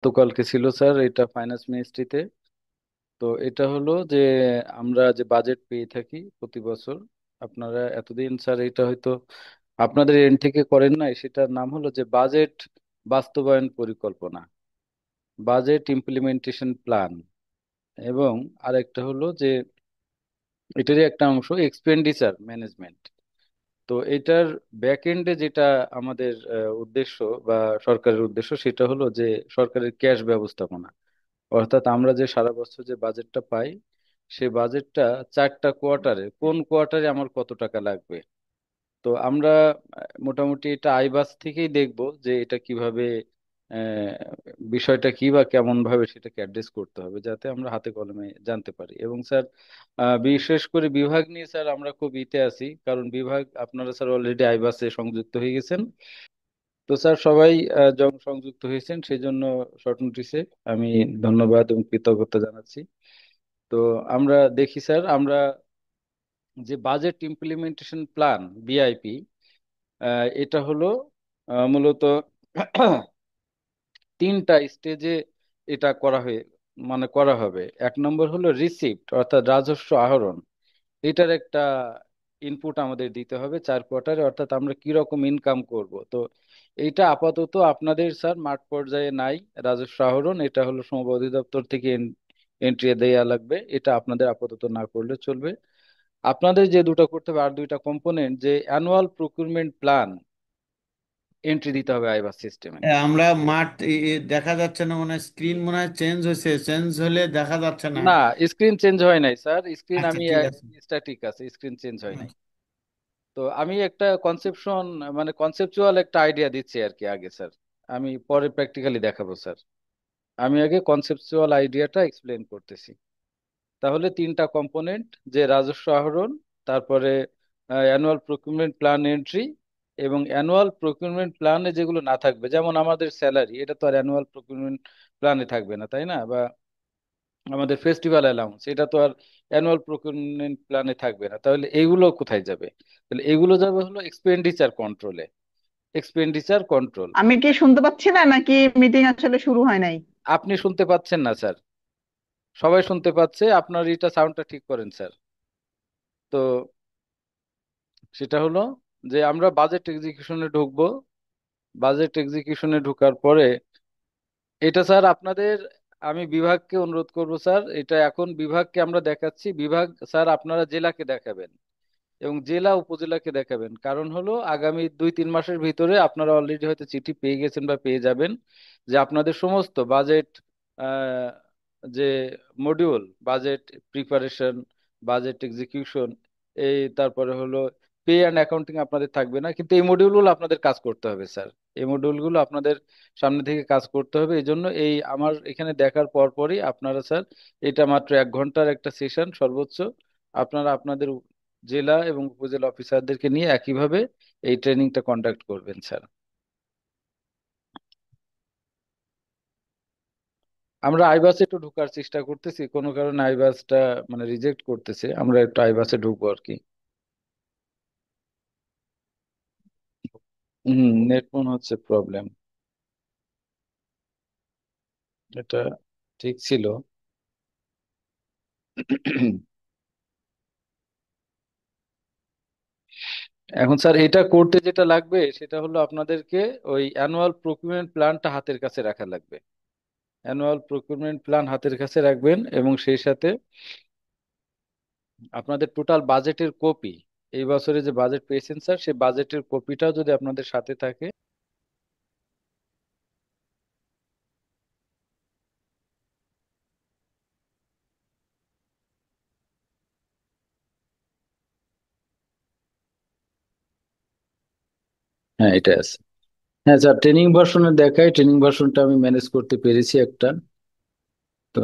গতকালকে ছিল স্যার এটা ফাইন্যান্স মিনিস্ট্রিতে। তো এটা হলো যে আমরা যে বাজেট পেয়ে থাকি প্রতি বছর, আপনারা এতদিন স্যার এটা হয়তো আপনাদের এন্ড থেকে করেন নাই, সেটার নাম হলো যে বাজেট বাস্তবায়ন পরিকল্পনা, বাজেট ইমপ্লিমেন্টেশন প্ল্যান। এবং আরেকটা হলো যে এটারই একটা অংশ এক্সপেন্ডিচার ম্যানেজমেন্ট। তো এটার ব্যাক এন্ডে যেটা আমাদের উদ্দেশ্য বা সরকারের উদ্দেশ্য, সেটা হলো যে সরকারের ক্যাশ ব্যবস্থাপনা। অর্থাৎ আমরা যে সারা বছর যে বাজেটটা পাই, সে বাজেটটা 4টা কোয়ার্টারে কোন কোয়ার্টারে আমার কত টাকা লাগবে। তো আমরা মোটামুটি এটা আইবাস থেকেই দেখব যে এটা কিভাবে আহ, বিষয়টা কি বা কেমন ভাবে সেটাকে অ্যাড্রেস করতে হবে, যাতে আমরা হাতে কলমে জানতে পারি। এবং স্যার বিশেষ করে বিভাগ নিয়ে স্যার আমরা খুব ইতে আছি, কারণ বিভাগ আপনারা স্যার অলরেডি আইবাসে সংযুক্ত হয়ে গেছেন। তো স্যার সবাই যখন সংযুক্ত হয়েছেন সেই জন্য শর্ট নোটিসে আমি ধন্যবাদ এবং কৃতজ্ঞতা জানাচ্ছি। তো আমরা দেখি স্যার, আমরা যে বাজেট ইমপ্লিমেন্টেশন প্ল্যান বিআইপি, এটা হলো মূলত 3টা স্টেজে এটা করা হয়ে মানে করা হবে। 1 নম্বর হলো রিসিপ্ট অর্থাৎ রাজস্ব আহরণ। এটার একটা ইনপুট আমাদের দিতে হবে 4 কোয়ার্টারে, অর্থাৎ আমরা কি রকম ইনকাম করব। তো এইটা আপাতত আপনাদের স্যার মাঠ পর্যায়ে নাই। রাজস্ব আহরণ এটা হলো শ্রম অধিদপ্তর থেকে এন্ট্রি দেয়া লাগবে, এটা আপনাদের আপাতত না করলে চলবে। আপনাদের যে দুটো করতে হবে, আর 2টা কম্পোনেন্ট, যে অ্যানুয়াল প্রকিউরমেন্ট প্ল্যান এন্ট্রি দিতে হবে আইবাস সিস্টেমে। আমরা মাঠ দেখা যাচ্ছে না, মনে হয় স্ক্রিন মনে হয় চেঞ্জ হয়েছে, চেঞ্জ হলে দেখা যাচ্ছে না। না, স্ক্রিন চেঞ্জ হয় নাই স্যার, স্ক্রিন আচ্ছা, আমি ঠিক আছে। স্ট্যাটিক আছে, স্ক্রিন চেঞ্জ হয় হুম। নাই। তো আমি একটা কনসেপশন মানে কনসেপচুয়াল একটা আইডিয়া দিচ্ছি আর কি আগে স্যার, আমি পরে প্র্যাকটিক্যালি দেখাবো স্যার। আমি আগে কনসেপচুয়াল আইডিয়াটা এক্সপ্লেন করতেছি। তাহলে 3টা কম্পোনেন্ট, যে রাজস্ব আহরণ, তারপরে অ্যানুয়াল প্রকিউরমেন্ট প্ল্যান এন্ট্রি, এবং অ্যানুয়াল প্রকিউরমেন্ট প্ল্যানে যেগুলো না থাকবে, যেমন আমাদের স্যালারি, এটা তো আর অ্যানুয়াল প্রকিউরমেন্ট প্ল্যানে থাকবে না, তাই না? বা আমাদের ফেস্টিভ্যাল অ্যালাউন্স, এটা তো আর অ্যানুয়াল প্রকিউরমেন্ট প্ল্যানে থাকবে না। তাহলে এগুলো কোথায় যাবে? তাহলে এগুলো যাবে হলো এক্সপেন্ডিচার কন্ট্রোলে, এক্সপেন্ডিচার কন্ট্রোল। আমি কি শুনতে পাচ্ছি না, নাকি মিটিং আসলে শুরু হয় নাই? আপনি শুনতে পাচ্ছেন না স্যার? সবাই শুনতে পাচ্ছে, আপনার এটা সাউন্ডটা ঠিক করেন স্যার। তো সেটা হলো যে আমরা বাজেট এক্সিকিউশনে ঢুকবো। বাজেট এক্সিকিউশনে ঢোকার পরে এটা স্যার আপনাদের, আমি বিভাগকে অনুরোধ করব স্যার, এটা এখন বিভাগকে আমরা দেখাচ্ছি, বিভাগ স্যার আপনারা জেলাকে দেখাবেন এবং জেলা উপজেলাকে দেখাবেন। কারণ হলো আগামী 2-3 মাসের ভিতরে আপনারা অলরেডি হয়তো চিঠি পেয়ে গেছেন বা পেয়ে যাবেন, যে আপনাদের সমস্ত বাজেট যে module, budget preparation, budget execution, এই তারপরে হলো পে অ্যান্ড অ্যাকাউন্টিং আপনাদের থাকবে না, কিন্তু এই মডিউলগুলো আপনাদের কাজ করতে হবে স্যার। এই মডিউলগুলো আপনাদের সামনে থেকে কাজ করতে হবে। এই জন্য এই আমার এখানে দেখার পরপরই আপনারা স্যার, এটা মাত্র 1 ঘন্টার একটা সেশন সর্বোচ্চ, আপনারা আপনাদের জেলা এবং উপজেলা অফিসারদেরকে নিয়ে একইভাবে এই ট্রেনিংটা কন্ডাক্ট করবেন স্যার। আমরা আইবাসে একটু ঢোকার চেষ্টা করতেছি, কোনো কারণে আইবাসটা মানে রিজেক্ট করতেছে, আমরা একটু আইবাসে ঢুকবো আর কি। হম, নেট মনে হচ্ছে প্রবলেম। এটা ঠিক ছিল। এখন স্যার এটা করতে যেটা লাগবে সেটা হলো আপনাদেরকে ওই অ্যানুয়াল প্রকিউরমেন্ট প্ল্যানটা হাতের কাছে রাখা লাগবে। অ্যানুয়াল প্রকিউরমেন্ট প্ল্যান হাতের কাছে রাখবেন এবং সেই সাথে আপনাদের টোটাল বাজেটের কপি, এই বছরে যে বাজেট পেয়েছেন স্যার সেই বাজেটের কপিটাও যদি আপনাদের সাথে থাকে। হ্যাঁ, এটা আছে। হ্যাঁ স্যার, ট্রেনিং ভার্সনে দেখাই, ট্রেনিং ভার্সনটা আমি ম্যানেজ করতে পেরেছি একটা। তো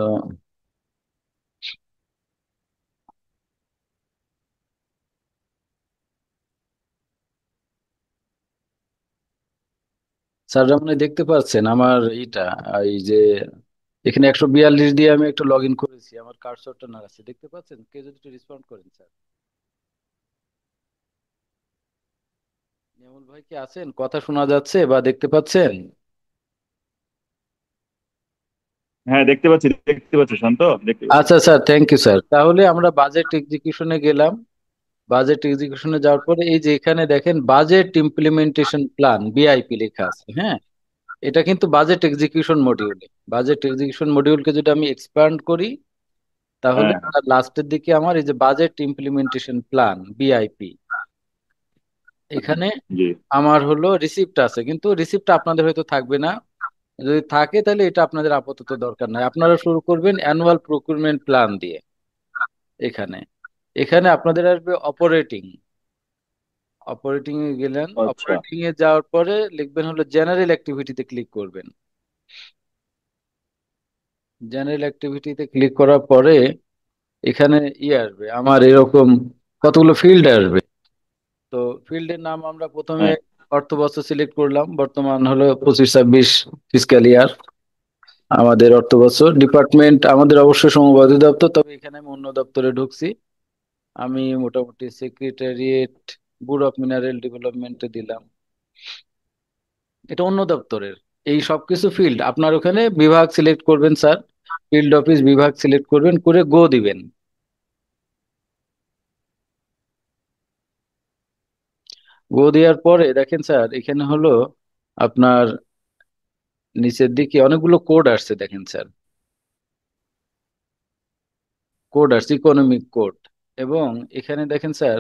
স্যার যেমন এই দেখতে পাচ্ছেন আমার এইটা, এই যে এখানে 142 দিয়ে আমি একটা লগ ইন করেছি, আমার কার্সরটা নাড়াচ্ছি, দেখতে পাচ্ছেন? কেউ যদি একটু রেসপন্ড করেন স্যার। নিয়ামুল ভাই কি আছেন? কথা শোনা যাচ্ছে বা দেখতে পাচ্ছেন? হ্যাঁ, দেখতে পাচ্ছি শান্ত, দেখতে পাচ্ছি। আচ্ছা স্যার, থ্যাংক ইউ স্যার। তাহলে আমরা বাজেট এক্সিকিউশনে গেলাম। বাজেট এক্সিকিউশনে যাওয়ার পরে এই যে এখানে দেখেন বাজেট ইমপ্লিমেন্টেশন প্ল্যান বিআইপি লেখা আছে, হ্যাঁ। এটা কিন্তু budget execution module. Budget execution মডিউলকে যদি আমি এক্সপ্যান্ড করি, তাহলে হ্যাঁ, লাস্টের দিকে আমার এই যে বাজেট ইমপ্লিমেন্টেশন প্ল্যান বিআইপি, এখানে জি। আমার হলো রিসিপ্ট আছে, কিন্তু রিসিপ্টটা আপনাদের হয়তো থাকবে না। যদি থাকে তাহলে এটা আপনাদের আপাতত দরকার নাই। আপনারা শুরু করবেন অ্যানুয়াল প্রকিউরমেন্ট প্ল্যান দিয়ে। এখানে এখানে আপনাদের আসবে অপারেটিং। অপারেটিং এ গেলেন, আচ্ছা। অপারেটিং এ যাওয়ার পরে লিখবেন হলো জেনারেল অ্যাক্টিভিটিতে ক্লিক করবেন। জেনারেল অ্যাক্টিভিটিতে ক্লিক করার পরে এখানে আসবে আমার এরকম কতগুলো ফিল্ড আসবে। তো ফিল্ডের নাম আমরা প্রথমে হ্যাঁ। অর্থ বছর সিলেক্ট করলাম, বর্তমান হলো 25-26 ফিসক্যাল ইয়ার। আমাদের অর্থ বছর ডিপার্টমেন্ট আমাদের অবশ্যই সমবায় দপ্তর, তবে এখানে আমি অন্য দপ্তরে ঢুকছি। আমি মোটামুটি সেক্রেটারিয়েট ব্যুরো অফ মিনারেল ডেভেলপমেন্টে দিলাম। এটা অন্য দপ্তরের। এই সবকিছু ফিল্ড আপনার ওখানে বিভাগ সিলেক্ট করবেন স্যার। ফিল্ড অফিস বিভাগ সিলেক্ট করবেন, করে গো দিবেন। গো দেওয়ার পরে দেখেন স্যার, এখানে হলো আপনার নিচের দিকে অনেকগুলো কোড আসছে দেখেন স্যার। কোড আসছে ইকোনমিক কোড। এবং এখানে দেখেন স্যার,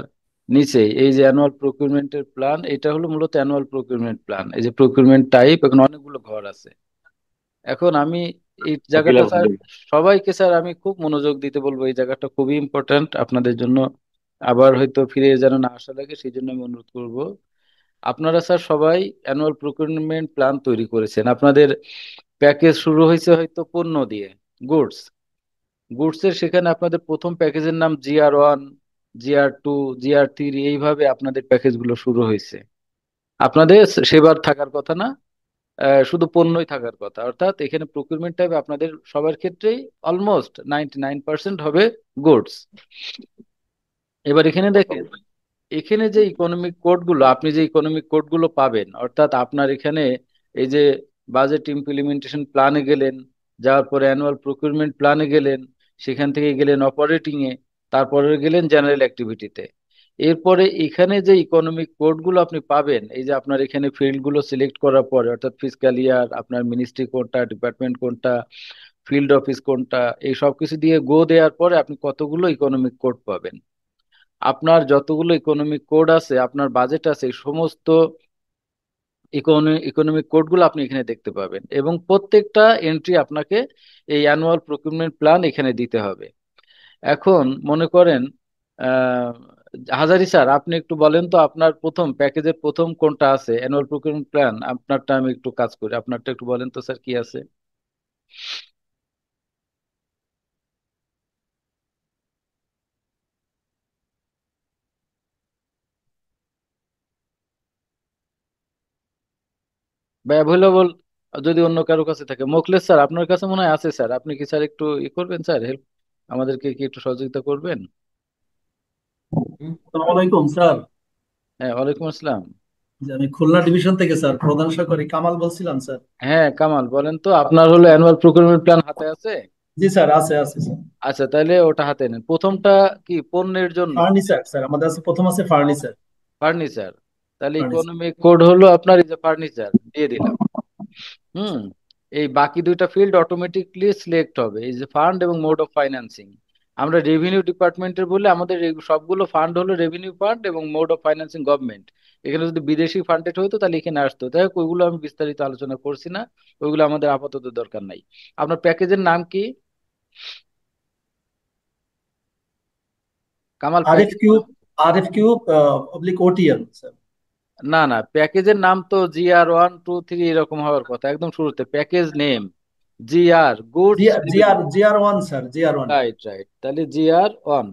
নিচে এই যে অ্যানুয়াল প্রকিউরমেন্টের প্ল্যান, এটা হলো মূলত অ্যানুয়াল প্রকিউরমেন্ট প্ল্যান। এই যে প্রকিউরমেন্ট টাইপ, এখন অনেকগুলো ঘর আছে। এখন আমি এই উকিল জায়গাটা স্যার আবদুল। সবাইকে স্যার আমি খুব মনোযোগ দিতে বলবো। এই জায়গাটা খুবই ইম্পর্ট্যান্ট আপনাদের জন্য। আবার হয়তো ফিরে যেন না আসা লাগে, সেই জন্য আমি অনুরোধ করব। আপনারা স্যার সবাই অ্যানুয়াল প্রকিউরমেন্ট প্ল্যান তৈরি করেছেন। আপনাদের প্যাকেজ শুরু হয়েছে হয়তো পণ্য দিয়ে, গুডস। গুডসের সেখানে আপনাদের প্রথম প্যাকেজের নাম GR1, GR2, GR3, এইভাবে আপনাদের প্যাকেজগুলো শুরু হয়েছে। আপনাদের সেবার থাকার কথা না, শুধু পণ্যই থাকার কথা। অর্থাৎ এখানে প্রকিউরমেন্ট টাইপ আপনাদের সবার ক্ষেত্রেই অলমোস্ট 99% হবে গুডস। এবার এখানে দেখেন, এখানে যে ইকোনমিক কোডগুলো, আপনি যে ইকোনমিক কোডগুলো পাবেন, অর্থাৎ আপনার এখানে এই যে বাজেট ইমপ্লিমেন্টেশন প্ল্যানে গেলেন, যাওয়ার পরে অ্যানুয়াল প্রকিউরমেন্ট প্ল্যানে গেলেন, সেখান থেকে গেলেন অপারেটিং এ, তারপরে গেলেন জেনারেল অ্যাক্টিভিটিতে। এরপরে এখানে যে ইকোনমিক কোডগুলো আপনি পাবেন, এই যে আপনার এখানে ফিল্ডগুলো সিলেক্ট করার পরে, অর্থাৎ ফিসক্যাল ইয়ার, আপনার মিনিস্ট্রি কোনটা, ডিপার্টমেন্ট কোনটা, ফিল্ড অফিস কোনটা, এই সব কিছু দিয়ে গো দেওয়ার পরে আপনি কতগুলো ইকোনমিক কোড পাবেন। আপনার যতগুলো ইকোনমিক কোড আছে, আপনার বাজেট আছে, এই সমস্ত ইকোনমিক কোডগুলো আপনি এখানে দেখতে পাবেন। এবং প্রত্যেকটা এন্ট্রি আপনাকে এই অ্যানুয়াল প্রকিউরমেন্ট প্ল্যান এখানে দিতে হবে। এখন মনে করেন আহ হাজারি স্যার, আপনি একটু বলেন তো আপনার প্রথম প্যাকেজের প্রথম কোনটা আছে অ্যানুয়াল প্রকিউরমেন্ট প্ল্যান। আপনারটা আমি একটু কাজ করি, আপনারটা একটু বলেন তো স্যার কি আছে। বা অ্যাভেলেবল যদি অন্য কারো কাছে থাকে। মোখলেস স্যার, আপনার কাছে মনে হয় আছে স্যার। আপনি কি স্যার একটু করবেন স্যার, হেল্প আমাদেরকে কি একটু সহযোগিতা করবেন? আসসালামু আলাইকুম স্যার। হ্যাঁ, ওয়ালাইকুম আসসালাম। যে আমি খুলনা ডিভিশন থেকে স্যার প্রধান সহকারী কামাল বলছিলাম স্যার। হ্যাঁ কামাল, বলেন তো আপনার হলো অ্যানুয়াল প্রকিউরমেন্ট প্ল্যান হাতে আছে? জি স্যার, আছে আছে স্যার। আচ্ছা, তাহলে ওটা হাতে নেন। প্রথমটা কি পণ্যের জন্য? ফার্নিচার স্যার, আমাদের আছে, প্রথম আছে ফার্নিচার। ফার্নিচার। তাহলে ফার্নিচার। ইকোনমিক কোড হলো আপনার এই যে ফার্নিচার দিয়ে দিলাম। হুম। এই বাকি দুইটা ফিল্ড অটোমেটিকলি সিলেক্ট হবে, এই যে ফান্ড এবং মোড অফ ফাইন্যান্সিং। আমরা রেভিনিউ ডিপার্টমেন্টের বলে আমাদের সবগুলো ফান্ড হলো রেভিনিউ ফান্ড, এবং মোড অফ ফাইন্যান্সিং গভর্নমেন্ট। এখানে যদি বিদেশি ফান্ডেড হতো তাহলে এখানে আসতো। তাই হোক, ওইগুলো আমি বিস্তারিত আলোচনা করছি না, ওইগুলো আমাদের আপাতত দরকার নাই। আপনার প্যাকেজের নাম কি Kamal, RF package? Q, RF Q oblique OTL sir. না না, প্যাকেজের নাম তো GR1, 2, 3 এরকম হওয়ার কথা একদম শুরুতে। Package name GR, goods GR revenue. GR one sir, GR one. Right right, তাহলে GR1।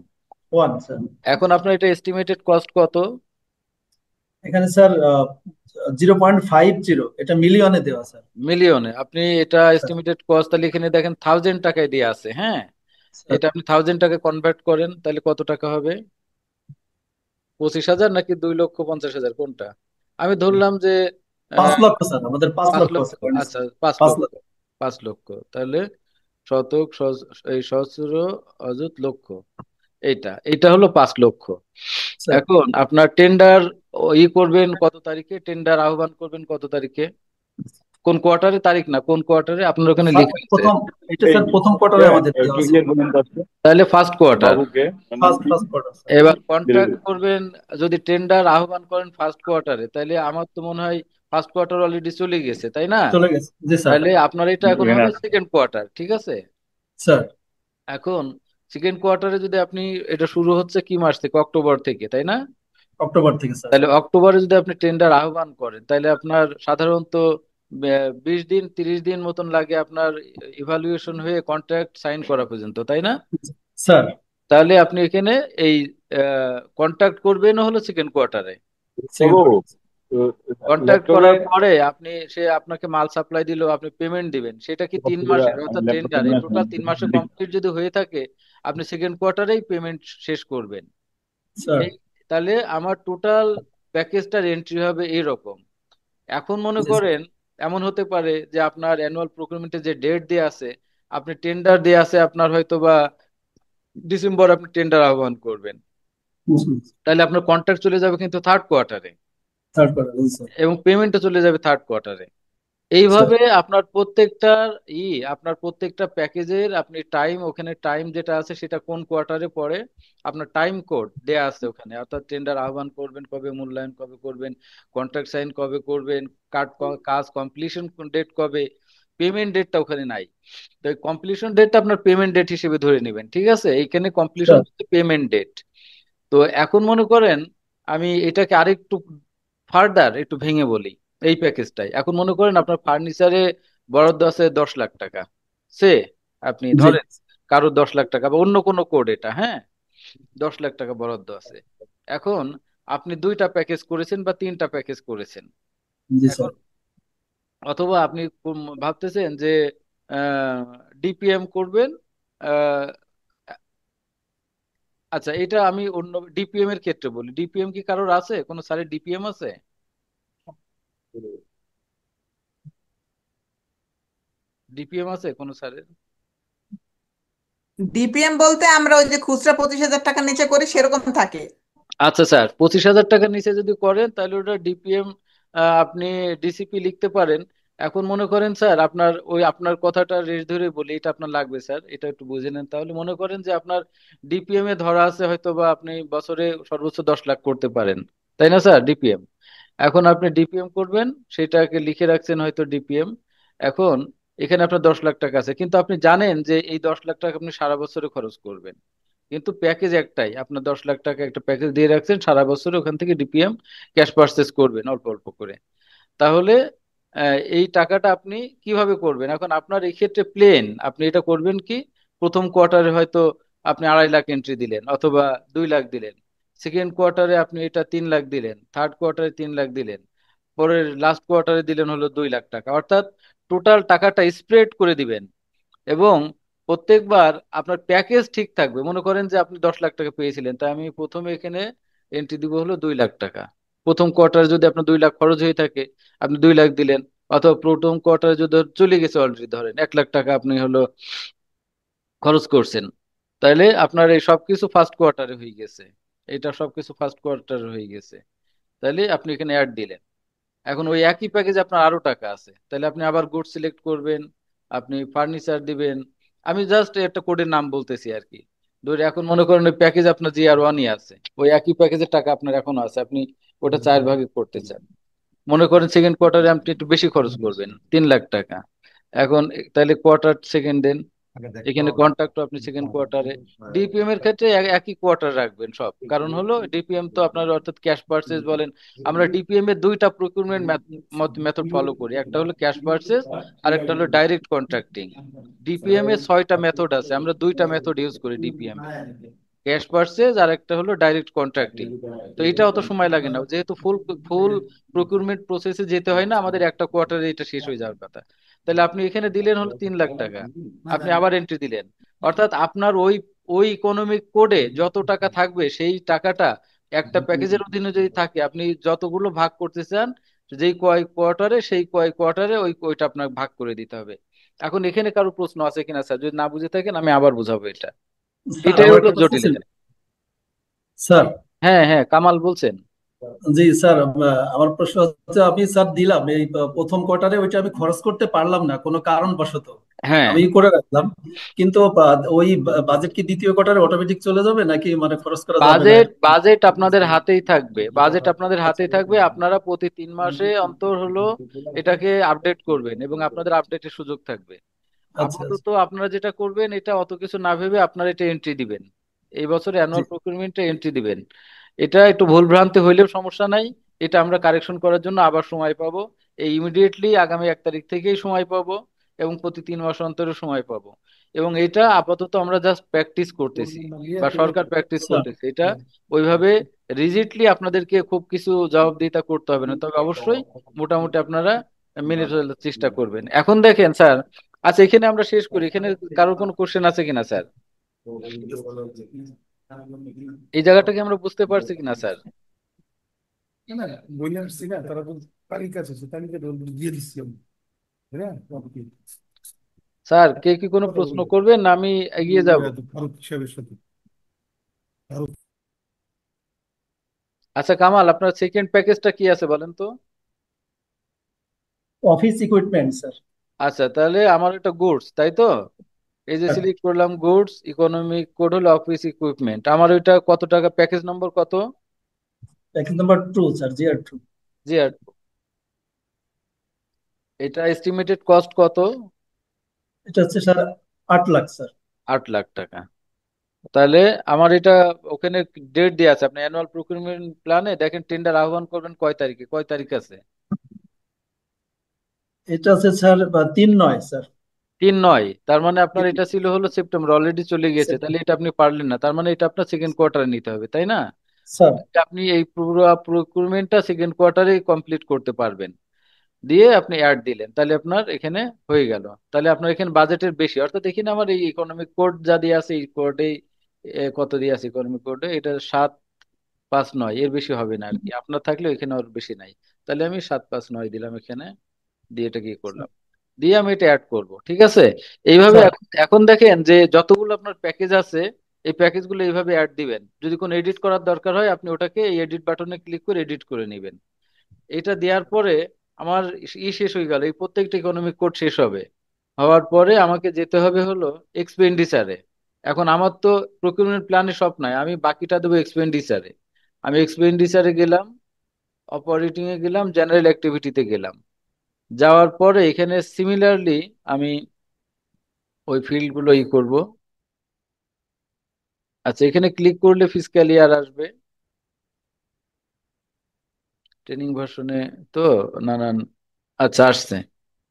One sir. এখন আপনার এটা এস্টিমেটেড কস্ট কত? এখানে স্যার 0.50, এটা মিলিয়নে দেওয়া স্যার। মিলিয়নে? আপনি এটা স্যার। এস্টিমেটেড কস্ট তাহলে এখানে দেখেন 1000 টাকায় দিয়ে আছে, হ্যাঁ। স্যার। এটা আপনি 1000 টাকা কনভার্ট করেন তাহলে কত টাকা হবে? 25,000 নাকি 2,50,000 কোনটা? আমি ধরলাম যে 5 আহ, লক্ষ স্যার, আমাদের 5 পাঁচ লক্ষ লক্ষ ফার্নিচার। আচ্ছা, 5 5 লক্ষ। লক্ষ। 5 লক্ষ তাহলে শতক এই সহস্র অযুত লক্ষ, এইটা হলো 5 লক্ষ। স্যার এখন আপনার টেন্ডার ই করবেন কত তারিখে, টেন্ডার আহ্বান করবেন কত তারিখে, কোন কোয়ার্টারে, তারিখ না কোন কোয়ার্টারে আপনার ওখানে লিখে আছে? প্রথম, এটা এই স্যার প্রথম কোয়ার্টারে আমাদের দেওয়া আছে। ক্লিয়ার বলুন তো আজকে তাহলে ফার্স্ট কোয়ার্টার। বাবুকে, ওর নাম ফার্স্ট কি? First quarter sir. এবার ধীরে কন্ট্রাক্ট ধীরে। করবেন, যদি টেন্ডার আহ্বান করেন ফার্স্ট কোয়ার্টারে, তাহলে আমার তো মনে হয় ফার্স্ট কোয়ার্টার অলরেডি চলে গেছে, তাই না? চলে গেছে, জি স্যার। তাহলে আপনার এটা এখন এখানে হবে আছে। সেকেন্ড কোয়ার্টার, ঠিক আছে? স্যার এখন সেকেন্ড কোয়ার্টারে যদি আপনি, এটা শুরু হচ্ছে কি মাস থেকে, অক্টোবর থেকে, তাই না? অক্টোবর থেকে স্যার। তাহলে অক্টোবরে যদি আপনি টেন্ডার আহ্বান করেন, তাহলে আপনার সাধারণত 20 দিন 30 দিন মতন লাগে আপনার ইভালুয়েশন হয়ে কন্ট্রাক্ট সাইন করা পর্যন্ত, তাই না? স্যার তাহলে আপনি এখানে এই কন্ট্রাক্ট করবেন হলো সেকেন্ড কোয়ার্টারে। সেকেন্ড বাবু, কোয়ার্টার। কন্ট্রাক্ট ল্যাপটপে করার পরে আপনি, সে আপনাকে মাল সাপ্লাই দিল, আপনি পেমেন্ট দিবেন, সেটা কি 3 মাসের, অর্থাৎ ল্যাপটপে টেন্ডার এই নিয়ে টোটাল আসেন। 3 মাসে কমপ্লিট যদি হয়ে থাকে, আপনি সেকেন্ড কোয়ার্টারেই পেমেন্ট শেষ করবেন। স্যার এই, তাহলে আমার টোটাল প্যাকেজটার এন্ট্রি হবে এইরকম। এখন মনে জি স্যার। করেন এমন হতে পারে যে আপনার অ্যানুয়াল প্রকিউরমেন্টে যে ডেট দেয়া আছে, আপনি টেন্ডার দেয়া আছে আপনার হয়তো বা ডিসেম্বর, আপনি টেন্ডার আহ্বান করবেন, তাহলে আপনার কন্ট্রাক্ট চলে যাবে কিন্তু থার্ড কোয়ার্টারে, থার্ড কোয়ার্টার, জি স্যার। এবং পেমেন্টও চলে যাবে থার্ড কোয়ার্টারে। স্যার এইভাবে আপনার প্রত্যেকটা প্যাকেজের আপনি টাইম, ওখানে টাইম যেটা আছে সেটা কোন কোয়ার্টারে পড়ে, আপনার টাইম কোড দেয়া আছে ওখানে, অর্থাৎ টেন্ডার আহ্বান করবেন কবে, মূল্যায়ন কবে করবেন, কন্ট্রাক্ট সাইন কবে করবেন, কাজ কমপ্লিশন ডেট কবে, পেমেন্ট ডেটটা ওখানে নাই। তো কমপ্লিশন ডেটটা আপনার পেমেন্ট ডেট হিসেবে ধরে নেবেন, ঠিক আছে? এইখানে কমপ্লিশন স্যার পেমেন্ট ডেট। তো এখন মনে করেন আমি এটাকে আরেকটু ফার্দার একটু ভেঙে বলি। এই প্যাকেজটাই এখন মনে করেন আপনার ফার্নিচারে বরাদ্দ আছে 10 লাখ টাকা, সে আপনি জি ধরেন কারো 10 লাখ টাকা বা অন্য কোনো কোড, এটা হ্যাঁ 10 লাখ টাকা বরাদ্দ আছে। এখন আপনি 2টা প্যাকেজ করেছেন বা 3টা প্যাকেজ করেছেন। জি এখন স্যার। অথবা আপনি ভাবতেছেন যে ডিপিএম করবেন। আহ, আচ্ছা, এটা আমি অন্য ডিপিএম এর ক্ষেত্রে বলি, ডিপিএম কি কারোর আছে, কোনো স্যারের ডিপিএম আছে? ডিপিএম আছে কোনো স্যারের? ডিপিএম বলতে আমরা ওই যে খুচরা 25,000 টাকার নিচে করি সেরকম থাকে। আচ্ছা স্যার, 25,000 টাকার নিচে যদি করেন তাহলে ওটা ডিপিএম, আপনি ডিসিপি লিখতে পারেন। এখন মনে করেন স্যার, আপনার কথাটা রেশ ধরে বলি, এটা আপনার লাগবে স্যার, এটা একটু বুঝে নেন। তাহলে মনে করেন যে আপনার ডিপিএম এ ধরা আছে হয়তো বা আপনি বছরে সর্বোচ্চ 10 লাখ করতে পারেন, তাই না স্যার? ডিপিএম, এখন আপনি ডিপিএম করবেন, সেটাকে লিখে রাখছেন হয়তো ডিপিএম। এখন এখানে আপনার 10 লাখ টাকা আছে, কিন্তু আপনি জানেন যে এই 10 লাখ টাকা আপনি সারা বছরে খরচ করবেন, কিন্তু প্যাকেজ একটাই, আপনার 10 লাখ টাকা একটা প্যাকেজ দিয়ে রাখছেন, সারা বছর ওখান থেকে ডিপিএম ক্যাশ পারচেজ করবেন অল্প অল্প করে। তাহলে এই টাকাটা আপনি কিভাবে করবেন? এখন আপনার এই ক্ষেত্রে প্লেন আপনি এটা করবেন কি, প্রথম কোয়ার্টারে হয়তো আপনি 2.5 লাখ এন্ট্রি দিলেন অথবা 2 লাখ দিলেন, সেকেন্ড কোয়ার্টারে আপনি এটা 3 লাখ দিলেন, থার্ড কোয়ার্টারে 3 লাখ দিলেন, পরের লাস্ট কোয়ার্টারে দিলেন হলো 2 লাখ টাকা, অর্থাৎ টোটাল টাকাটা স্প্রেড করে দিবেন। এবং প্রত্যেকবার আপনার প্যাকেজ ঠিক থাকবে। মনে করেন যে আপনি 10 লাখ টাকা পেয়েছিলেন, তাই আমি প্রথমে এখানে এন্ট্রি দিব হলো 2 লাখ টাকা। প্রথম কোয়ার্টারে যদি আপনার 2 লাখ খরচ হয়ে থাকে, আপনি 2 লাখ দিলেন। অথবা প্রথম কোয়ার্টারে যদি চলে গেছে অলরেডি, ধরেন 1 লাখ টাকা আপনি হলো খরচ করছেন, তাহলে আপনার এই সবকিছু ফার্স্ট কোয়ার্টারে হয়ে গেছে, এটা সবকিছু ফার্স্ট কোয়ার্টারে হয়ে গেছে, তাহলে আপনি এখানে অ্যাড দিলেন। এখন ওই একই প্যাকেজে আপনার আরো টাকা আছে, তাহলে আপনি আবার গুড সিলেক্ট করবেন, আপনি ফার্নিচার দিবেন। আমি জাস্ট একটা কোডের নাম বলতেছি আর কি। ধরে এখন মনে করেন ওই প্যাকেজ আপনার GR1 আছে, ওই একই প্যাকেজের টাকা আপনার এখনো আছে, আপনি ওটা 4 ভাগে করতে চান। মনে করেন সেকেন্ড কোয়ার্টারে আপনি একটু বেশি খরচ করবেন, 3 লাখ টাকা। এখন তাহলে কোয়ার্টার সেকেন্ড দেন, এখানে কন্ট্রাক্ট আপনি সেকেন্ড কোয়ার্টারে। ডিপিএম এর ক্ষেত্রে একই কোয়ার্টার রাখবেন সব, কারণ হলো ডিপিএম তো আপনার অর্থাৎ ক্যাশ পারচেজ বলেন। আমরা ডিপিএম এর 2টা প্রকিউরমেন্ট মেথড ফলো করি, একটা হলো ক্যাশ পারচেজ আর একটা হলো ডাইরেক্ট কন্ট্রাক্টিং। ডিপিএম এর 6টা মেথড আছে, আমরা 2টা মেথড ইউজ করি ডিপিএম এ, ক্যাশ পারচেজ আর একটা হলো ডাইরেক্ট কন্ট্রাক্টিং। তো এটা অত সময় লাগে না, যেহেতু ফুল ফুল প্রকিউরমেন্ট প্রসেসে যেতে হয় না আমাদের, একটা কোয়ার্টারে এটা শেষ হয়ে যাওয়ার কথা। তাহলে আপনি এখানে দিলেন হলো 3 লাখ টাকা, আপনি আবার এন্ট্রি দিলেন, অর্থাৎ আপনার ওই ওই ইকোনমিক কোডে যত টাকা থাকবে সেই টাকাটা একটা প্যাকেজের অধীনে যদি থাকে, আপনি যতগুলো ভাগ করতে চান যেই কয় কোয়ার্টারে, সেই কয় কোয়ার্টারে ওইটা আপনার ভাগ করে দিতে হবে। এখন এখানে কারো প্রশ্ন আছে কিনা স্যার? যদি না বুঝে থাকেন আমি আবার বুঝাবো এটা। স্যার এটাই আমার হলো একটা প্রশ্ন ছিল। জটিলতা। স্যার, হ্যাঁ হ্যাঁ, কামাল বলছেন। জি স্যার, আমার প্রশ্ন হচ্ছে, আমি স্যার দিলাম এই প্রথম কোয়ার্টারে, ওইটা আমি খরচ করতে পারলাম না কোনো কারণবশত, হ্যাঁ, আমি করে রাখলাম, কিন্তু ওই বাজেট কি দ্বিতীয় কোয়ার্টারে অটোমেটিক চলে যাবে নাকি মানে খরচ করা যাবে না? বাজেট বাজেট আপনাদের হাতেই থাকবে, বাজেট আপনাদের আচ্ছা হাতেই থাকবে। আপনারা প্রতি 3 মাসে অন্তর হলো এটাকে আপডেট করবেন এবং আপনাদের আপডেটের সুযোগ থাকবে। আচ্ছা আচ্ছা। আপাতত আপনারা যেটা করবেন, এটা অত কিছু না ভেবে আপনারা এটা এন্ট্রি দিবেন। এই বছর জি অ্যানুয়াল প্রকিউরমেন্টে এন্ট্রি দিবেন। এটা একটু ভুল ভ্রান্তি হইলেও সমস্যা নাই, এটা আমরা কারেকশন করার জন্য আবার সময় পাবো। এই ইমিডিয়েটলি আগামী 1 তারিখ থেকেই সময় পাবো এবং প্রতি 3 মাস অন্তরে সময় পাবো। এবং এটা আপাতত আমরা জাস্ট প্র্যাকটিস করতেছি বা সরকার প্র্যাকটিস স্যার। করতেছে এটা। ওইভাবে রিজিডলি আপনাদেরকে খুব কিছু জবাবদিহিতা করতে হবে না, তবে অবশ্যই মোটামুটি আপনারা মেনে চলার চেষ্টা করবেন। এখন দেখেন স্যার, আচ্ছা এখানে আমরা শেষ করি। এখানে কারোর কোনো কোশ্চেন আছে কিনা স্যার? এই জায়গাটা কি আমরা বুঝতে পারছি কিনা স্যার? স্যার কে কি কোনো প্রশ্ন করবেন না আমি এগিয়ে যাব? আচ্ছা কামাল, আপনার সেকেন্ড প্যাকেজটা কি আছে বলেন তো? Office equipment sir. আচ্ছা তাহলে আমার এটা গুডস, তাই তো? এই যে সিলেক্ট করলাম গুডস, ইকোনমিক কোড হলো অফিস ইকুইপমেন্ট। আমার ওইটা কত টাকা, প্যাকেজ নম্বর কত? Package number 2 sir, GR2। জি আর এটা এস্টিমেটেড কস্ট কত? এটা হচ্ছে স্যার 8 লাখ স্যার। 8 লাখ টাকা। তাহলে আমার এটা ওখানে ডেট দিয়ে আছে, আপনি অ্যানুয়াল প্রকিউরমেন্ট প্ল্যানে দেখেন টেন্ডার আহ্বান করবেন কয় তারিখে, কয় তারিখ আছে? এটা আছে স্যার 3/9 স্যার। 3/9, তার মানে আপনার এটা ছিল হলো সেপ্টেম্বর, অলরেডি চলে গেছে, তাহলে এটা আপনি পারলেন না, তার মানে এটা আপনার সেকেন্ড কোয়ার্টারে নিতে হবে, তাই না? স্যার আপনি এই পুরো প্রকিউরমেন্টটা সেকেন্ড কোয়ার্টারে কমপ্লিট করতে পারবেন। দিয়ে আপনি অ্যাড দিলেন, তাহলে আপনার এখানে হয়ে গেল। তাহলে আপনার এখানে বাজেটের বেশি, অর্থাৎ দেখি না আমার এই ইকোনমিক কোড যা দিয়ে আছে এই কোডে কত দিয়ে আছে ইকোনমিক কোডে, এটা 759, এর বেশি হবে না আর কি। আপনার থাকলে এখানে ওর বেশি নাই। তাহলে আমি 759 দিলাম এখানে, দিয়ে এটা কি করলাম, দিয়ে আমি এটা অ্যাড করব, ঠিক আছে? এইভাবে স্যার এখন এখন দেখেন যে যতগুলো আপনার প্যাকেজ আছে, এই প্যাকেজগুলো এইভাবে অ্যাড দিবেন। যদি কোনো এডিট করার দরকার হয় আপনি ওটাকে এই এডিট বাটনে ক্লিক করে এডিট করে নেবেন। এটা দেওয়ার পরে আমার শেষ হয়ে গেল, এই প্রত্যেকটা ইকোনমিক কোড শেষ হবে। হওয়ার পরে আমাকে যেতে হবে হলো এক্সপেন্ডিচারে। এখন আমার তো প্রকিউরমেন্ট প্ল্যানে সব নাই, আমি বাকিটা দেবো এক্সপেন্ডিচারে। আমি এক্সপেন্ডিচারে গেলাম, অপারেটিং এ গেলাম, জেনারেল অ্যাক্টিভিটিতে গেলাম। যাওয়ার পরে এখানে সিমিলারলি আমি ওই ফিল্ড গুলো করব। আচ্ছা এখানে ক্লিক করলে ফিসক্যাল ইয়ার আসবে ট্রেনিং ভার্সনে, তো না না, আচ্ছা আসছে।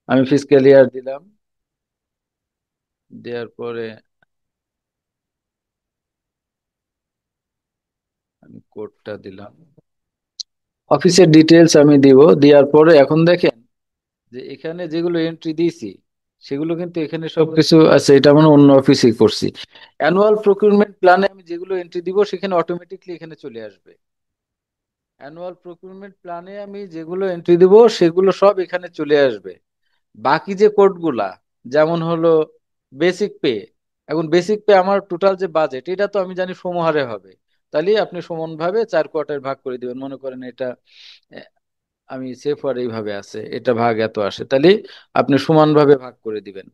আমি ফিসক্যাল ইয়ার দিলাম, দেওয়ার পরে আমি কোডটা দিলাম, অফিসের ডিটেলস আমি দিব। দেওয়ার পরে এখন দেখেন যে এখানে যেগুলো এন্ট্রি দিয়েছি সেগুলো কিন্তু এখানে সবকিছু আছে, এটা মানে অন্য অফিসে করছি। অ্যানুয়াল প্রকিউরমেন্ট প্ল্যানে আমি যেগুলো এন্ট্রি দিব সেখানে অটোমেটিকলি এখানে চলে আসবে। অ্যানুয়াল প্রকিউরমেন্ট প্ল্যানে আমি যেগুলো এন্ট্রি দিব সেগুলো সব এখানে চলে আসবে। বাকি যে কোডগুলা, যেমন হলো বেসিক পে, এখন বেসিক পে আমার টোটাল যে বাজেট এটা তো আমি জানি সমহারে হবে। তাহলে আপনি সমানভাবে 4 কোয়ার্টার ভাগ করে দিবেন। মনে করেন এটা আহ, আমি সেফ আর এইভাবে আছে, এটা ভাগ এত আসে, তাহলে আপনি সমানভাবে ভাগ করে দিবেন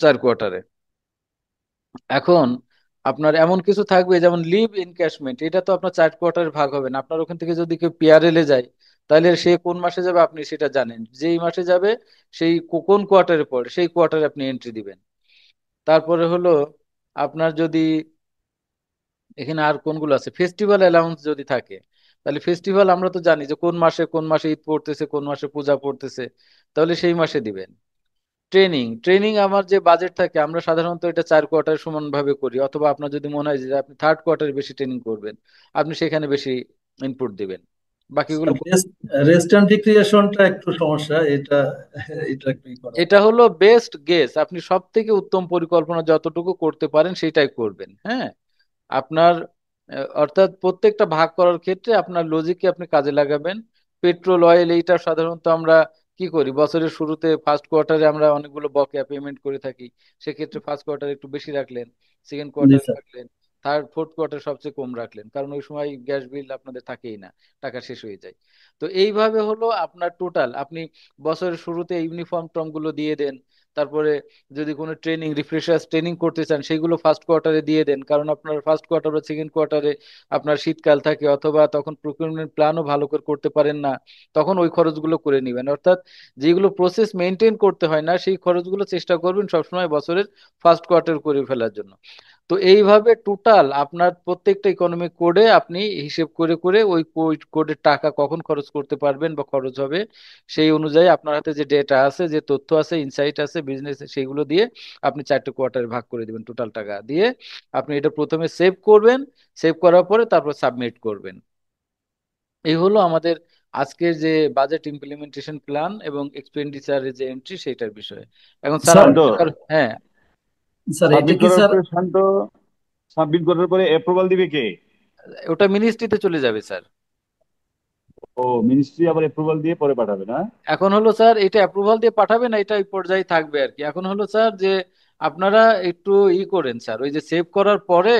4 কোয়ার্টারে। এখন আপনার এমন কিছু থাকবে যেমন লিভ এনক্যাশমেন্ট, এটা তো আপনার 4 কোয়ার্টারে ভাগ হবে না। আপনার ওখান থেকে যদি কেউ পিআরএল এ যায় তাহলে সে কোন মাসে যাবে আপনি সেটা জানেন, যেই মাসে যাবে সেই কোন কোয়ার্টারে পড়ে সেই কোয়ার্টারে আপনি এন্ট্রি দিবেন। তারপরে হলো আপনার যদি এখানে আর কোনগুলো আছে, ফেস্টিভ্যাল অ্যালাউন্স যদি থাকে, তাহলে ফেস্টিভ্যাল আমরা তো জানি যে কোন মাসে কোন মাসে ঈদ পড়তেছে, কোন মাসে পূজা পড়তেছে, তাহলে সেই মাসে দিবেন। ট্রেনিং ট্রেনিং আমার যে বাজেট থাকে আমরা সাধারণত এটা 4 কোয়ার্টার সমানভাবে করি, অথবা আপনার যদি মনে হয় যে আপনি 3rd কোয়ার্টারে বেশি ট্রেনিং করবেন আপনি সেখানে বেশি ইনপুট দিবেন। বাকিগুলো রেস্ট এন্ড রিক্রিয়েশনটা একটু সমস্যা, এটা এটা একটু করা। এটা হলো বেস্ট গেস, আপনি সব থেকে উত্তম পরিকল্পনা যতটুকু করতে পারেন সেটাই করবেন। হ্যাঁ, আপনার অর্থাৎ প্রত্যেকটা ভাগ করার ক্ষেত্রে আপনার লজিককে আপনি কাজে লাগাবেন। পেট্রোল অয়েল এইটা সাধারণত আমরা কি করি, বছরের শুরুতে ফার্স্ট কোয়ার্টারে আমরা অনেকগুলো বকেয়া পেমেন্ট করে থাকি, সেক্ষেত্রে ফার্স্ট কোয়ার্টার একটু বেশি রাখলেন, সেকেন্ড জি কোয়ার্টারে স্যার। রাখলেন, থার্ড ফোর্থ কোয়ার্টার সবচেয়ে কম রাখলেন, কারণ ওই সময় গ্যাস বিল আপনাদের থাকেই না, টাকা শেষ হয়ে যায়। তো এইভাবে হলো আপনার টোটাল, আপনি বছরের শুরুতে ইউনিফর্ম টর্ম গুলো দিয়ে দেন, তারপরে যদি কোনো ট্রেনিং রিফ্রেশার্স ট্রেনিং করতে চান সেগুলো ফার্স্ট কোয়ার্টারে দিয়ে দেন, কারণ আপনার ফার্স্ট কোয়ার্টার বা সেকেন্ড কোয়ার্টারে আপনার শীতকাল থাকে, অথবা তখন প্রকিউরমেন্ট প্ল্যানও ভালো করে করতে পারেন না, তখন ওই খরচগুলো করে নেবেন। অর্থাৎ যেগুলো প্রসেস মেনটেন করতে হয় না সেই খরচগুলো চেষ্টা করবেন সবসময় বছরের ফার্স্ট কোয়ার্টার করে ফেলার জন্য। তো এইভাবে টোটাল আপনার প্রত্যেকটা ইকোনমিক কোডে আপনি হিসেব করে করে ওই কোডের টাকা কখন খরচ করতে পারবেন বা খরচ হবে, সেই অনুযায়ী আপনার হাতে যে ডেটা আছে, যে তথ্য আছে, ইনসাইট আছে বিজনেস, সেইগুলো দিয়ে আপনি 4টে কোয়ার্টারে ভাগ করে দিবেন, টোটাল টাকা দিয়ে আপনি এটা প্রথমে সেভ করবেন, সেভ করার পরে তারপর সাবমিট করবেন। এই হলো আমাদের আজকের যে বাজেট ইমপ্লিমেন্টেশন প্ল্যান এবং এক্সপেন্ডিচারের যে এন্ট্রি সেটার বিষয়ে। এখন স্যার স্যার, শান্ত, হ্যাঁ, স্যার এটা সাবমিট কি করার স্যার? পরে শান্ত, সাবমিট করার পরে অ্যাপ্রুভাল দিবে কে? ওটা মিনিস্ট্রিতে চলে যাবে স্যার। ও, মিনিস্ট্রি আবার অ্যাপ্রুভাল দিয়ে পরে পাঠাবে না? এখন হলো স্যার এটা অ্যাপ্রুভাল দিয়ে পাঠাবে না, এটা ওই পর্যায়ে থাকবে আর কি। এখন হলো স্যার যে আপনারা একটু করেন স্যার, ওই যে সেভ করার পরে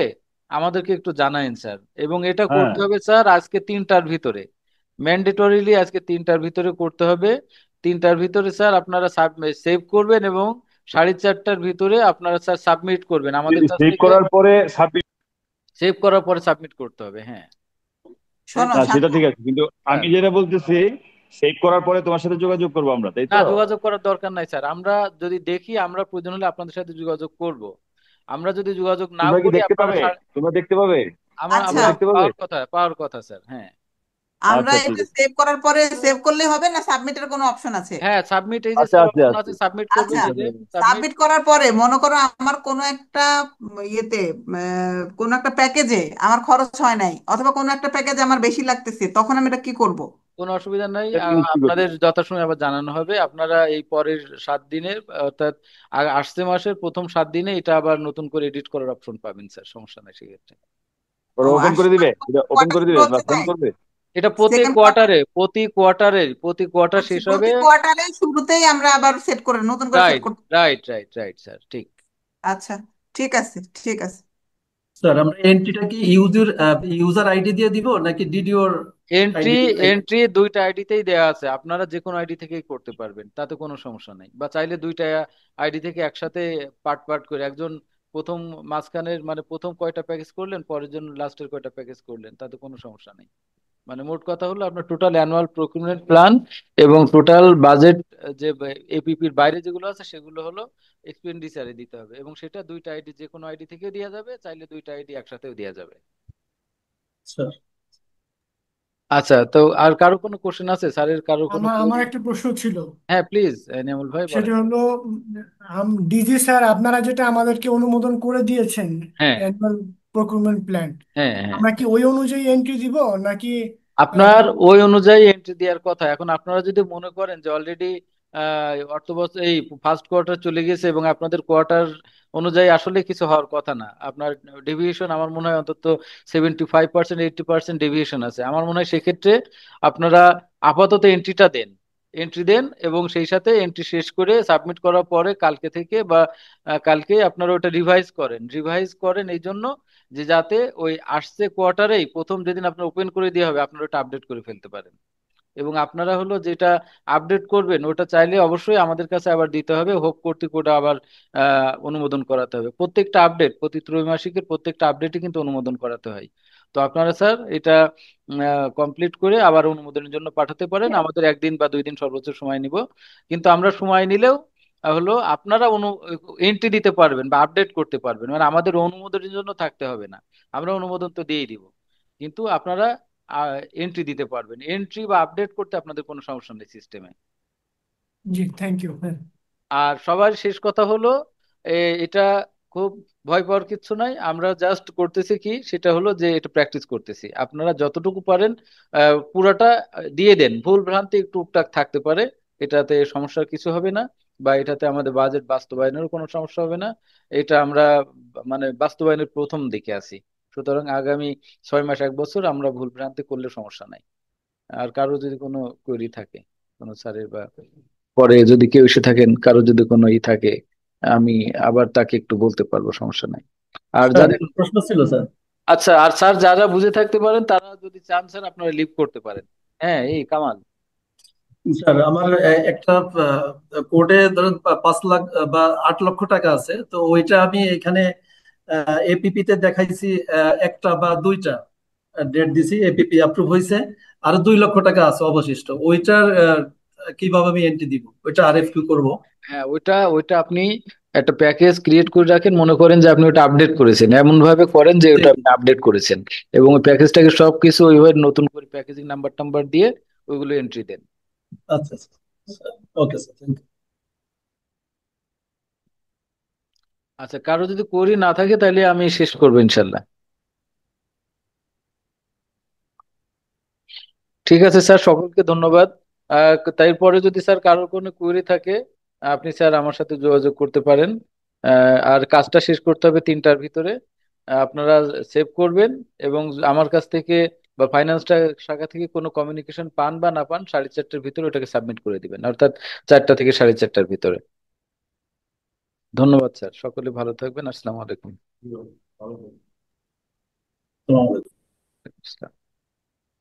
আমাদেরকে একটু জানায়েন স্যার, এবং এটা হ্যাঁ। করতে হবে স্যার আজকে 3টার ভিতরে, ম্যান্ডেটরিলি আজকে 3টার ভিতরে করতে হবে। 3টার ভিতরে স্যার আপনারা সেভ করবেন এবং 4:30টার ভিতরে আপনারা স্যার সাবমিট করবেন আমাদের কাছ সেভ থেকে। করার পরে সাবমিট। সেভ করার পরে সাবমিট করতে হবে, হ্যাঁ। শোনো না, শান্ত, সেটা ঠিক আছে, কিন্তু হ্যাঁ, আমি যেটা বলতেছি, সেভ করার পরে তোমার সাথে যোগাযোগ করবো আমরা, তাই না তো? যোগাযোগ করার দরকার নাই স্যার, আমরা যদি দেখি আমরা প্রয়োজন হলে আপনাদের সাথে যোগাযোগ করব। আমরা যদি যোগাযোগ না তোমরা কি করি দেখতে আপনারা পাবে? তোমরা দেখতে পাবে? আমরা আচ্ছা তোমরা আমরা দেখতে পাবে? পাওয়ার কথা স্যার, হ্যাঁ। আমরা আচ্ছা, ঠিক এটা আছে। সেভ করার পরে সেভ করলেই হবে না, সাবমিটের কোনো অপশন আছে? হ্যাঁ সাবমিট, এই যে আচ্ছা, স্যার আছে অপশন আছে। আছে, সাবমিট আচ্ছা, করবেন, এই যে সাবমিট। সাবমিট করার পরে মনে করো আমার কোনো একটা ইয়েতে কোনো একটা প্যাকেজে আমার খরচ হয় নাই, অথবা কোনো একটা প্যাকেজে আমার বেশি লাগতেছে, তখন আমি এটা কি করব? কোনো অসুবিধা নাই, এটা মিনিস্ট্রি করবে। আপনাদের যথাসময়ে আবার জানানো হবে। আপনারা এই পরের 7 দিনের, অর্থাৎ আসছে মাসের প্রথম 7 দিনে এটা আবার নতুন করে এডিট করার অপশন পাবেন স্যার, সমস্যা নাই সেক্ষেত্রে। ও ওরা ওপেন করে আসলে দিবে, এটা ওপেন কয়টা করে শুরু দিবে বা হচ্ছে ফোন তাই? করবে? এটা প্রতি সেকেন্ড কোয়ার্টার, কোয়ার্টারে, প্রতি কোয়ার্টার শেষ হবে। প্রতি কোয়ার্টারে শুরুতেই আমরা আবার সেট করে নতুন করে সেট রাইট করতে? রাইট রাইট রাইট স্যার, ঠিক। আচ্ছা, ঠিক আছে, ঠিক আছে। স্যার আমরা এন্ট্রিটা কি ইউজার আইডি দিয়ে দিব নাকি ডিডিওর এন্ট্রি আইডি? এন্ট্রি 2টা আইডিতেই দেওয়া আছে, আপনারা যে কোনো আইডি থেকেই করতে পারবেন, তাতে কোনো সমস্যা নেই। বা চাইলে 2টা আইডি থেকে একসাথে পার্ট পার্ট করে, একজন প্রথম মাঝখানের মানে প্রথম কয়টা প্যাকেজ করলেন, পরের জন্য লাস্টের কয়টা প্যাকেজ করলেন, তাতে কোনো সমস্যা নেই। মানে মোট কথা হলো আপনার টোটাল অ্যানুয়াল প্রকিউরমেন্ট প্ল্যান এবং টোটাল বাজেট, যে এপিপির বাইরে যেগুলো আছে সেগুলো হলো এক্সপেন্ডিচারে দিতে হবে, এবং সেটা 2টা আইডি, যে কোনো আইডি থেকে দেওয়া যাবে, চাইলে 2টা আইডি একসাথেও দেওয়া যাবে। স্যার আচ্ছা, তো আর কারো কোনো কোশ্চেন আছে স্যারের, কারো কোনো আমার query? আমার একটা প্রশ্ন ছিল। হ্যাঁ প্লিজ, নিয়ামুল ভাই সেটা বলেন। হলো ডিজি স্যার, আপনারা যেটা আমাদেরকে অনুমোদন করে দিয়েছেন হ্যাঁ অ্যানুয়াল প্রকিউরমেন্ট প্ল্যান, হ্যাঁ হ্যাঁ, আমরা কি ওই অনুযায়ী এন্ট্রি দিব নাকি? আপনার ওই অনুযায়ী এন্ট্রি দেওয়ার কথা। এখন আপনারা যদি মনে করেন যে অলরেডি অর্থ বছর এই ফার্স্ট কোয়ার্টার চলে গেছে এবং আপনাদের কোয়ার্টার অনুযায়ী আসলে কিছু হওয়ার কথা না, আপনার ডেভিয়েশন আমার মনে হয় অন্তত 75% 80% ডেভিয়েশন আছে, আমার মনে হয় সেক্ষেত্রে আপনারা আপাতত এন্ট্রি দেন এবং সেই সাথে এন্ট্রি শেষ করে সাবমিট করার পরে কালকে থেকে বা কালকে আপনারা ওটা রিভাইজ করেন এই জন্য যে যাতে ওই আসছে কোয়ার্টারেই প্রথম যেদিন আপনার ওপেন করে দেওয়া হবে আপনারা ওটা আপডেট করে ফেলতে পারেন। এবং আপনারা হলো যেটা আপডেট করবেন ওটা চাইলে অবশ্যই আমাদের কাছে আবার দিতে হবে, হোপ কর্তৃক ওটা আবার অনুমোদন করাতে হবে। প্রত্যেকটা আপডেট, প্রতি ত্রৈমাসিকের প্রত্যেকটা আপডেটই কিন্তু অনুমোদন করাতে হয়। তো আপনারা স্যার এটা কমপ্লিট করে আবার অনুমোদনের জন্য পাঠাতে পারেন, আমাদের 1 দিন বা 2 দিন সর্বোচ্চ সময় নিব। কিন্তু আমরা সময় নিলেও হলো আপনারা এন্ট্রি দিতে পারবেন বা আপডেট করতে পারবেন, মানে আমাদের অনুমোদনের জন্য থাকতে হবে না, আমরা অনুমোদন তো দিয়েই দিব, কিন্তু আপনারা এন্ট্রি দিতে পারবেন, এন্ট্রি বা আপডেট করতে আপনাদের কোনো সমস্যা নেই সিস্টেমে। জি, থ্যাংক ইউ। হ্যাঁ। আর সবার শেষ কথা হলো এটা খুব ভয় পাওয়ার কিছু নাই, আমরা জাস্ট করতেছি কি সেটা হলো যে এটা প্র্যাকটিস করতেছি, আপনারা যতটুকু পারেন পুরাটা দিয়ে দেন, ভুল ভ্রান্তি একটু টুকটাক থাকতে পারে, এটাতে সমস্যার কিছু হবে না, বা এটাতে আমাদের বাজেট বাস্তবায়নেরও কোনো সমস্যা হবে না। এটা আমরা মানে বাস্তবায়নের প্রথম দিকে আছি, সুতরাং আগামী 6 মাস 1 বছর আমরা ভুল ভ্রান্তি করলে সমস্যা নাই। আর কারো যদি কোনো কোয়েরি থাকে। কোনো স্যারের বা পরে যদি কেউ এসে থাকেন, কারো যদি কোনো থাকে, আমি আবার তাকে একটু বলতে পারবো, সমস্যা নাই। আর স্যার যাদের, একটা প্রশ্ন ছিল স্যার। আচ্ছা, আর স্যার যারা বুঝে থাকতে পারেন তারা যদি চান স্যার আপনারা লিভ করতে পারেন। হ্যাঁ, এই কামাল। স্যার আমার একটা কোর্টে ধরুন 5 লাখ বা 8 লক্ষ টাকা আছে, তো ওইটা আমি এখানে এপিপি তে দেখাইছি একটা বা দুইটা ডেট দিছি, এপিপি অ্যাপ্রুভ হয়েছে, আর 2 লক্ষ টাকা আছে অবশিষ্ট। ওইটার কিভাবে আমি এন্ট্রি দিব, ওইটা আরএফকিউ করব? হ্যাঁ, ওইটা ওইটা আপনি একটা প্যাকেজ ক্রিয়েট করে রাখেন, মনে করেন যে আপনি ওটা আপডেট করেছেন, এমন ভাবে করেন যে জি ওটা জি। আপনি আপডেট করেছেন, এবং ওই প্যাকেজটাকে সবকিছু ওইভাবে নতুন করে প্যাকেজিং নাম্বার টাম্বার দিয়ে ওইগুলো এন্ট্রি দেন। আচ্ছা আচ্ছা। Okay sir, thank you. আচ্ছা, কারো যদি কোয়েরি না থাকে তাহলে আমি শেষ করবো ইনশাল্লাহ। ঠিক আছে স্যার, সকলকে ধন্যবাদ। তাই পরে যদি স্যার কারোর কোনো কোয়েরি থাকে, আপনি স্যার আমার সাথে যোগাযোগ করতে পারেন। আর কাজটা শেষ করতে হবে 3টার ভিতরে। আপনারা সেভ করবেন, এবং আমার কাছ থেকে বা ফাইন্যান্সটা শাখা থেকে কোনো কমিউনিকেশন পান বা না পান, 4:30টার ভিতরে ওটাকে সাবমিট করে দিবেন, অর্থাৎ 4টা থেকে 4:30টার ভিতরে। ধন্যবাদ স্যার, সকলে ভালো থাকবেন। আসসালামু আলাইকুম। আসসালামু আলাইকুম।